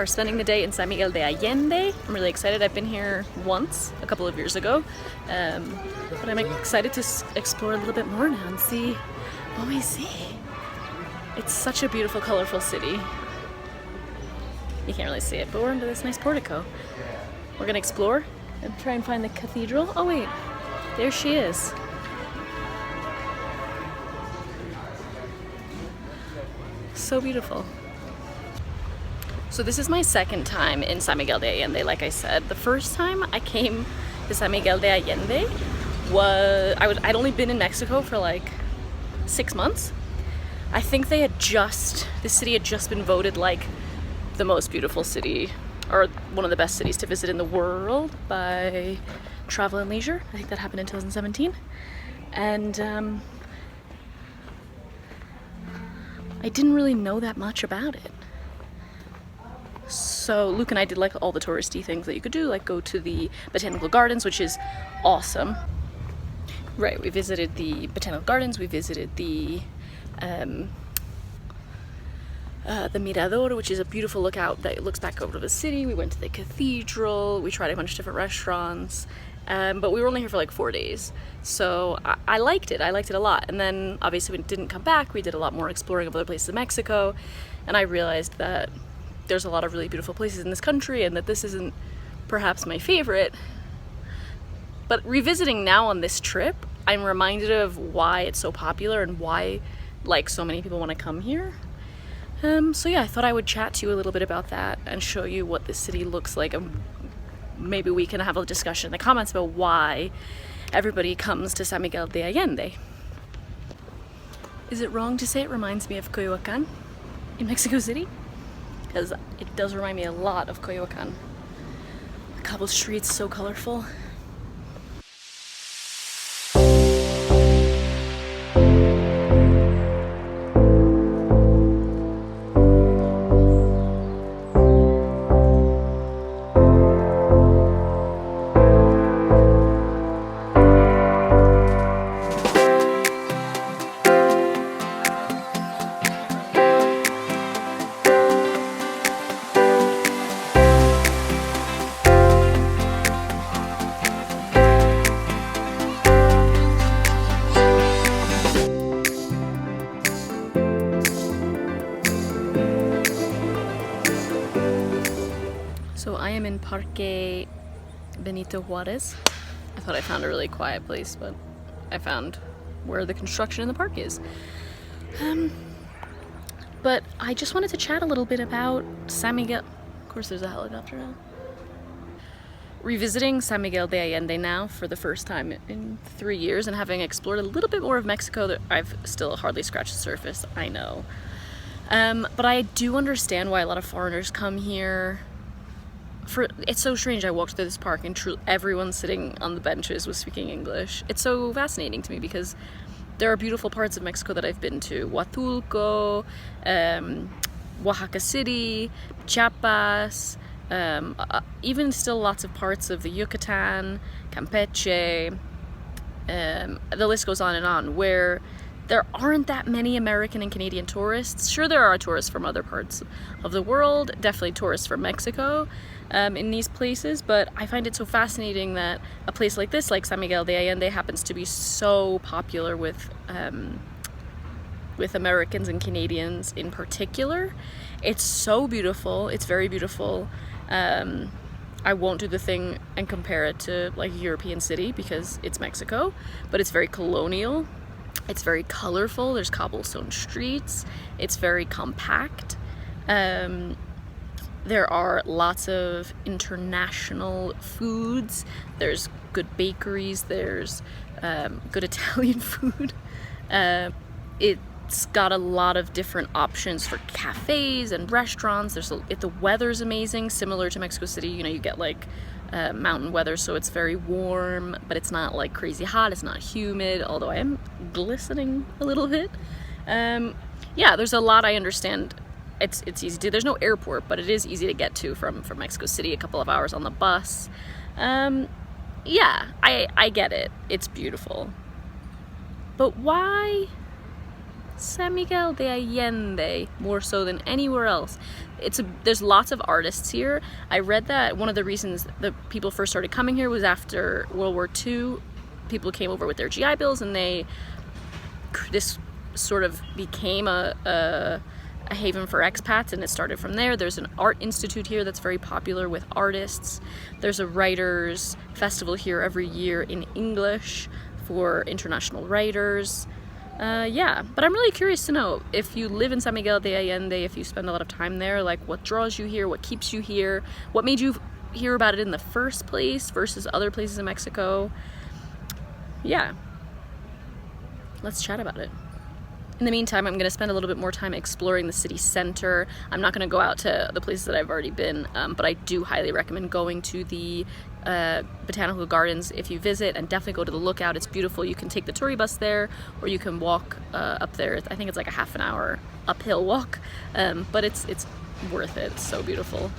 are spending the day in San Miguel de Allende. I'm really excited. I've been here once, a couple of years ago, but I'm excited to explore a little bit more now and see what we see. It's such a beautiful, colorful city. You can't really see it, but we're under this nice portico. We're gonna explore and try and find the cathedral. Oh wait, there she is. So beautiful. So this is my second time in San Miguel de Allende, like I said. The first time I came to San Miguel de Allende I'd only been in Mexico for like 6 months. I think the city had just been voted like the most beautiful city, or one of the best cities to visit in the world by Travel and Leisure. I think that happened in 2017. And I didn't really know that much about it. So Luke and I did like all the touristy things that you could do, like go to the botanical gardens, which is awesome. Right, we visited the botanical gardens, we visited the Mirador, which is a beautiful lookout that looks back over the city. We went to the cathedral, we tried a bunch of different restaurants, but we were only here for like 4 days. So I liked it a lot. And then obviously we didn't come back, we did a lot more exploring of other places in Mexico, and I realized that there's a lot of really beautiful places in this country and that this isn't perhaps my favorite. But revisiting now on this trip, I'm reminded of why it's so popular and why like so many people want to come here. So yeah, I thought I would chat to you a little bit about that and show you what this city looks like, and maybe we can have a discussion in the comments about why everybody comes to San Miguel de Allende. Is it wrong to say it reminds me of Coyoacan in Mexico City? Because it does remind me a lot of Coyoacan. The cobble streets, so colorful. So I am in Parque Benito Juarez. I thought I found a really quiet place, but I found where the construction in the park is. But I just wanted to chat a little bit about San Miguel. Of course there's a helicopter now. Revisiting San Miguel de Allende now for the first time in 3 years, and having explored a little bit more of Mexico that I've still hardly scratched the surface, I know. But I do understand why a lot of foreigners come here. It's so strange. I walked through this park and everyone sitting on the benches was speaking English. It's so fascinating to me because there are beautiful parts of Mexico that I've been to. Huatulco, Oaxaca City, Chiapas, even still lots of parts of the Yucatan, Campeche, the list goes on, where there aren't that many American and Canadian tourists. Sure, there are tourists from other parts of the world, definitely tourists from Mexico in these places, but I find it so fascinating that a place like this, like San Miguel de Allende, happens to be so popular with Americans and Canadians in particular. It's so beautiful. It's very beautiful. I won't do the thing and compare it to like a European city because it's Mexico, but it's very colonial. It's very colorful. There's cobblestone streets. It's very compact. There are lots of international foods. There's good bakeries. There's good Italian food. It's got a lot of different options for cafes and restaurants. The weather's amazing, similar to Mexico City. You know, you get like mountain weather, so it's very warm, but it's not like crazy hot. It's not humid, although I am glistening a little bit. Yeah, there's a lot. I understand it's easy to. There's no airport, but it is easy to get to from Mexico City. A couple of hours on the bus. Yeah, I get it. It's beautiful, but why San Miguel de Allende, more so than anywhere else. There's lots of artists here. I read that one of the reasons that people first started coming here was after World War II. People came over with their GI Bills, and this sort of became a haven for expats, and it started from there. There's an art institute here that's very popular with artists. There's a writers festival here every year in English for international writers. Yeah, but I'm really curious to know, if you live in San Miguel de Allende, if you spend a lot of time there, like what draws you here, what keeps you here, what made you hear about it in the first place versus other places in Mexico. Yeah, let's chat about it. In the meantime, I'm going to spend a little bit more time exploring the city center. I'm not going to go out to the places that I've already been, but I do highly recommend going to the botanical gardens if you visit, and definitely go to the Lookout. It's beautiful. You can take the tour bus there, or you can walk up there. I think it's like a half an hour uphill walk, but it's worth it. It's so beautiful.